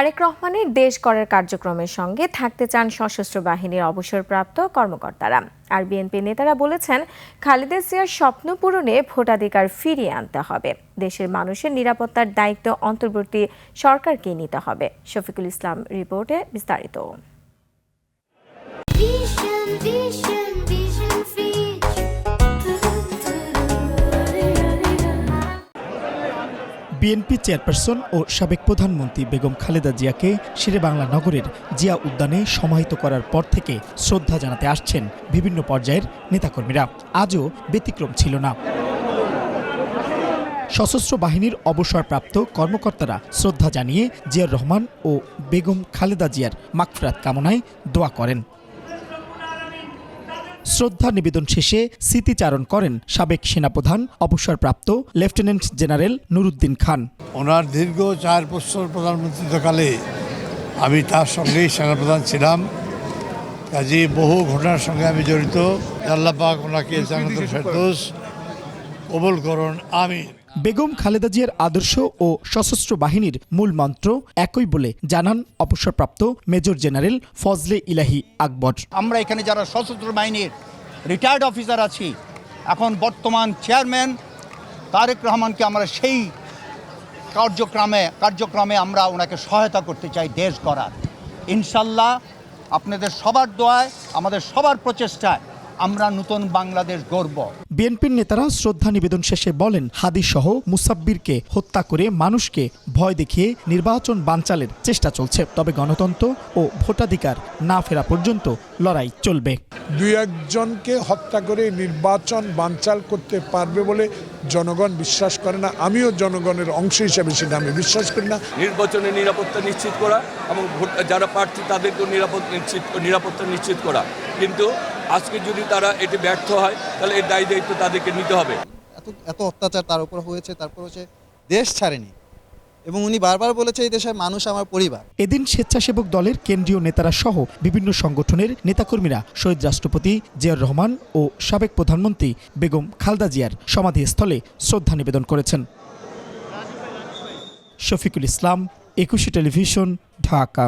তারেক রহমানের দেশ গড়ার কার্যক্রমের সঙ্গে থাকতে চান সশস্ত্র বাহিনীর অবসরপ্রাপ্ত কর্মকর্তারা। আর বিএনপি নেতারা বলেছেন, খালেদা জিয়ার স্বপ্ন পূরণে ভোটাধিকার ফিরিয়ে আনতে হবে। দেশের মানুষের নিরাপত্তার দায়িত্ব অন্তর্বর্তী সরকারকেই নিতে হবে। শফিকুল ইসলাম রিপোর্টে বিস্তারিত। বিএনপি চেয়ারপারসন ও সাবেক প্রধানমন্ত্রী বেগম খালেদা জিয়াকে শেরেবাংলা নগরের জিয়া উদ্যানে সমাহিত করার পর থেকে শ্রদ্ধা জানাতে আসছেন বিভিন্ন পর্যায়ের নেতাকর্মীরা। আজও ব্যতিক্রম ছিল না। সশস্ত্র বাহিনীর অবসরপ্রাপ্ত কর্মকর্তারা শ্রদ্ধা জানিয়ে জিয়াউর রহমান ও বেগম খালেদা জিয়ার মাগফিরাত কামনায় দোয়া করেন। শ্রদ্ধা নিবেদন শেষে স্মৃতিচারণ করেন সাবেক সেনাপ্রধান অবসরপ্রাপ্ত লেফটেন্যান্ট জেনারেল নুরুদ্দিন খান। ওনার দীর্ঘ 4 বছর প্রধানমন্ত্রীত্বকালে আমি তার সঙ্গেই সেনাপ্রধান ছিলাম, কাজে বহু ঘটনার সঙ্গে আমি জড়িত। আল্লাহ পাক ওনাকে জান্নাতুল ফেরদৌস কবুল করুন, আমিন। বেগম খালেদা জিয়ার আদর্শ ও সশস্ত্র বাহিনীর মূল মন্ত্র একই বলে জানান অবসরপ্রাপ্ত মেজর জেনারেল ফজলে ইলাহি আকবর। আমরা এখানে যারা সশস্ত্র বাহিনীর রিটায়ার্ড অফিসার আছি, এখন বর্তমান চেয়ারম্যান তারেক রহমানকে আমরা সেই কার্যক্রমে আমরা ওনাকে সহায়তা করতে চাই দেশ গড়ার। ইনশাল্লাহ আপনাদের সবার দোয়ায়, আমাদের সবার প্রচেষ্টায় আমরা নতুন বাংলাদেশ গড়ব। বিএনপির নেতারা শ্রদ্ধা নিবেদন শেষে বলেন, হাদি সহ মুসাব্বিরকে হত্যা করে মানুষকে ভয় দেখিয়ে নির্বাচন বানচালের চেষ্টা চলছে, তবে গণতন্ত্র ও ভোটাধিকার না ফেরা পর্যন্ত লড়াই চলবে। 2-1 জনকে হত্যা করে নির্বাচন বানচাল করতে পারবে বলে জনগণ বিশ্বাস করে না। আমিও জনগণের অংশ হিসেবে সেটা আমি বিশ্বাস করি না। নির্বাচনের নিরাপত্তা নিশ্চিত করা এবং যারা প্রার্থী তাদেরকেও নিরাপত্তা নিশ্চিত করা, কিন্তু আজকে যদি তারা এটি ব্যর্থ হয় তাহলে এর দায়িত্ব তাদেরকে নিতে হবে। এত অত্যাচার তার উপর হয়েছে, তারপর হচ্ছে দেশ ছাড়েনি এবং উনি বারবার বলেছে এই দেশের মানুষ আমার পরিবার। এদিন স্বেচ্ছাসেবক দলের কেন্দ্রীয় নেতারা সহ বিভিন্ন সংগঠনের নেতাকর্মীরা শহীদ রাষ্ট্রপতি জিয়াউর রহমান ও সাবেক প্রধানমন্ত্রী বেগম খালেদা জিয়ার সমাধিস্থলে শ্রদ্ধা নিবেদন করেছেন। শফিকুল ইসলাম, একুশে টেলিভিশন, ঢাকা।